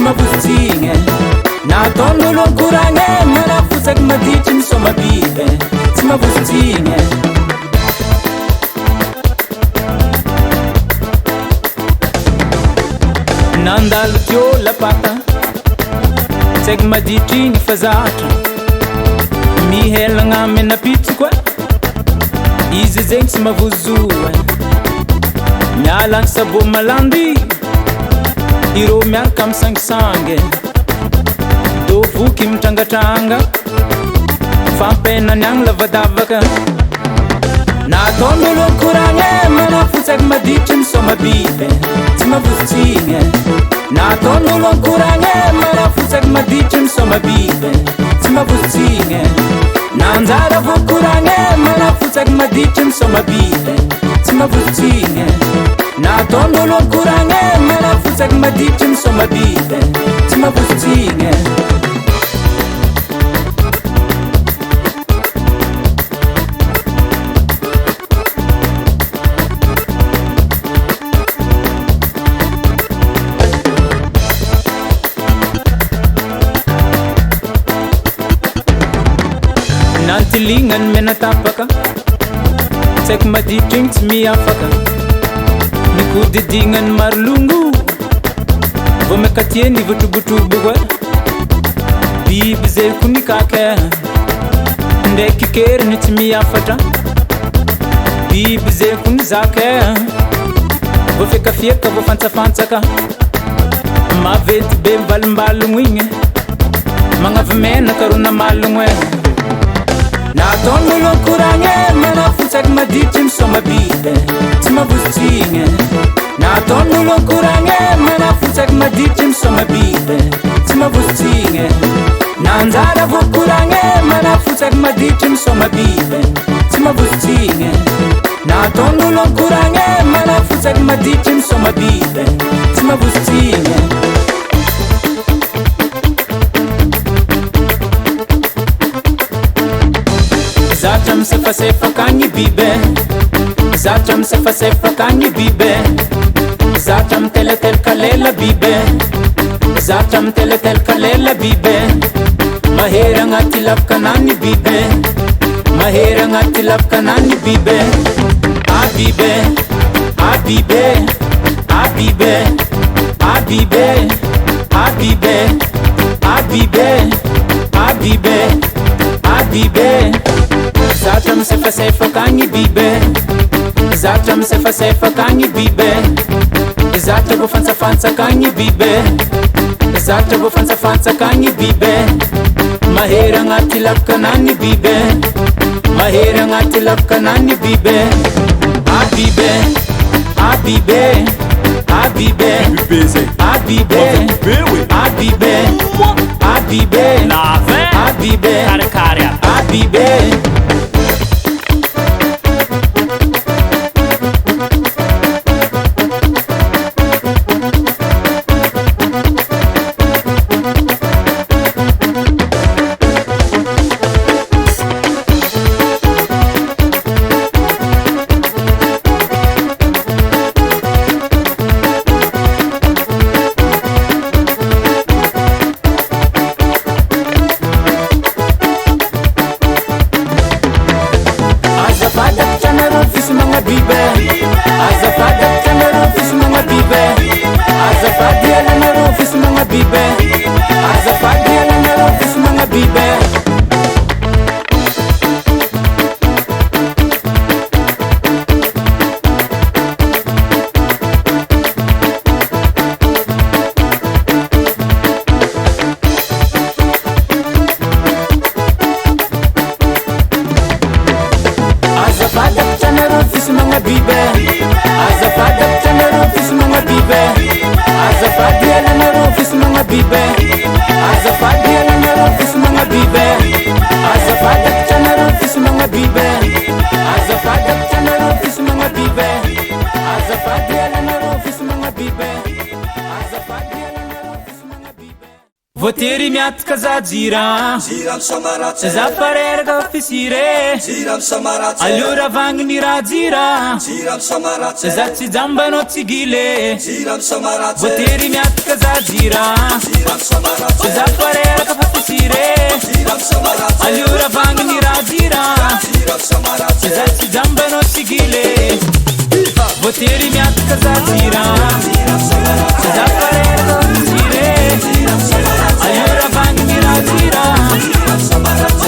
mavuzitsigny nataon'olo ankoragny manafotsaky maditry misôma biby tsy mavozitsigny nandalo teo lapaka tsaiky maditry igny fa zatra mihelagna menapitso koa izy zegny tsy mavozoa mialagny sabo malandy irô miaraka misangisangy dovoky mitrangatranga fampenany agny lavadavaka nataon'olo ankoragny manafotsaky maditry misôma biby tsy mavozitsigny nataon'olo ankoragny manafotsaky maditry misôma biby tsy mavozitsigny nanjara vokoragny manafotsaky maditry misôma biby tsy mavozitsigny nataon'olo ankoragny manafotsaky maditry misôma biby tsy mavozitsigny nantilignany menatapaka tsaiky maditry igny tsy miafaka nikodidignany marolongo vo makatie nivotrobotrobo koa biby zay ko nikaka ndraiky keriny tsy miafatra biby zay ko nizaka vo fekafieka vo fantsafantsaka mavety be mivalimbalogno igny magnavy menaka ro namalogno nataon'olo ankoragny manafotsaky maditry misôma biby tsy mavozitsigny nataon'olo ankoragny manafotsaky maditry misôma biby tsy mavozitsigny nanjara vokoragny manafotsaky maditry misôma biby tsy mavozitsigny nataon'olo ankoragny manafotsaky maditry misôma biby tsy mavozitsigny zatra misefasefakagny biby zatra misefasefakagny biby zatra miteletelykalela biby zatra miteletelykalela biby mahery agnaty lavakanany biby mahery agnaty lavakanany biby a biby a biby a biby a biby a biby a biby a biby a biby zatra misefasefakagny biby zatra misefasefakagny biby zatra vo fantsafantsakagny biby zatra vo fantsafantsakagny biby mahery agnaty lavakanany biby mahery agnaty lavakanany biby a biby a biby a biby a biby a biby a biby a biby a biby voatery miataka za jira za pareraka fisire alio ravanginy raha jira za tsy jambanao tsy gile voatery miataka za jira za pareraka fisire alio ravanginy raha jira za tsy jambanao tsy gile voatery miataka za jira za pareraka fisire alio ravanginy raha jira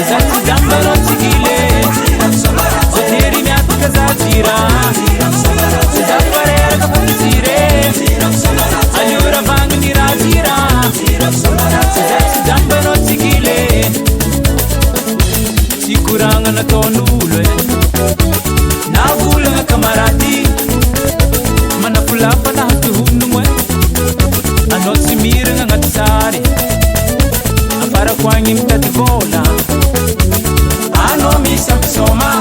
za tsy jambanao tsy gile voatery miataka za jira za pareraka fisire alio ravanginy raha jira za tsy jambanao tsy gile tsy koragna nataon'olo na volagna kamarady manafolafa nahatohonogno anao tsy miragna agnaty sary afarako agny mitady vola anao misy ampisoma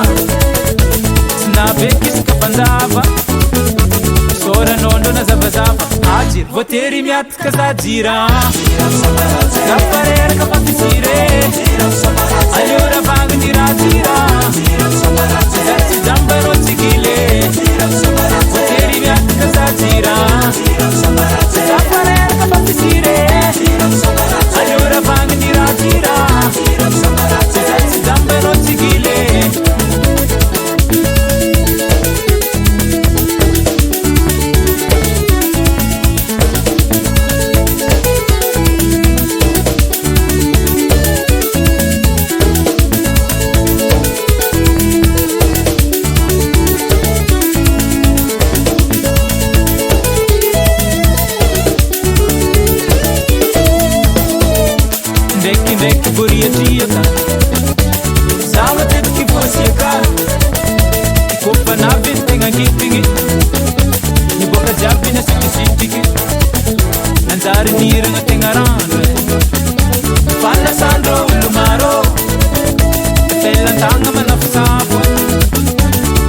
tsy naveky isaka fanjava soranao ndro na zavazava ajiry voatery miataka za jira za pareraka fafisire alio ravanginy raha jira za tsy jambanao tsy gile voatery miataka za jira za pareraka fafisire alio ravanginy raha jira za tsy jambanao tsy gile ndraiky boriatriaka za matetiky voasiaka ikofa navy ny tegna ngipigny niboaka jiaby nasitisitriky nanjary niragna tegna rano fanasandro olo maro telantagna manafosavo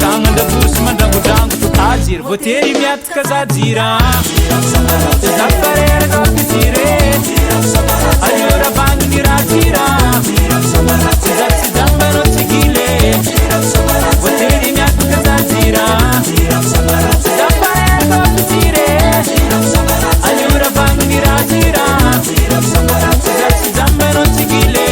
tagnandabosy mandrangodrango ajiry voatery miataka za jira za pareraka fisire alio ravanginy raha jira za tsy jambanao tsy gile voatery miataka za jira za pareraka fisire alio ravanginy raha jira za tsy jambanao tsy gile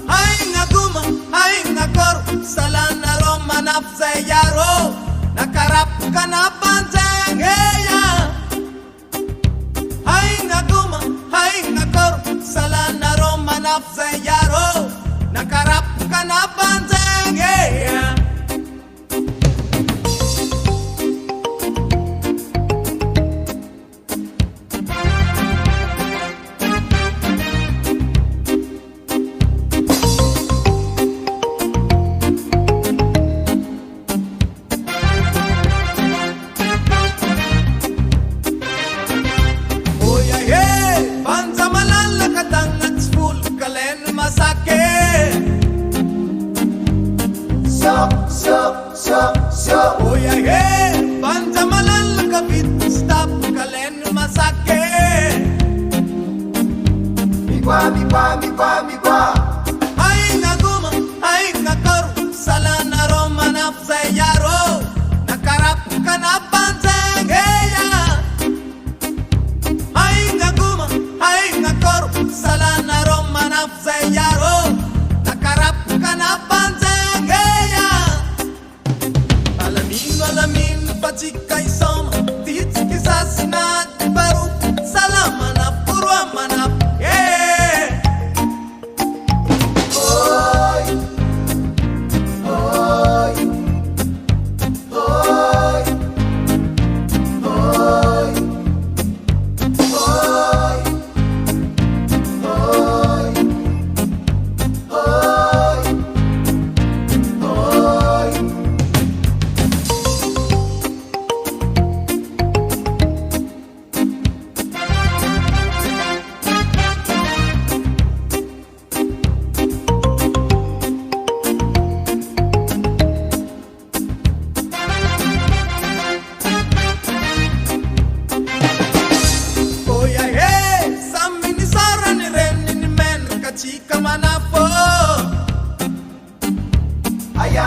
Hai nga guma, hai nga kor, salana roma nafsa yaro, nakarap ka na panjang heya. Hai nga guma, hai nga kor, salana roma nafsa yaro, nakarap ka na panjang heya. Oya he, banza malal kapit stop kalen masake. Migwa. Hai nga guma, hai nga kor, salana roma nafsa yaro, nakarap ka na panjang heya. Hai nga guma, hai nga kor, salana roma nafsa yaro, nakarap ka na panjang heya. Alamin pachikay som tits kisas na baru salamanap purwa manap yeah. Oy oy oy oy oy oy oy oy. Chika manapo, aya.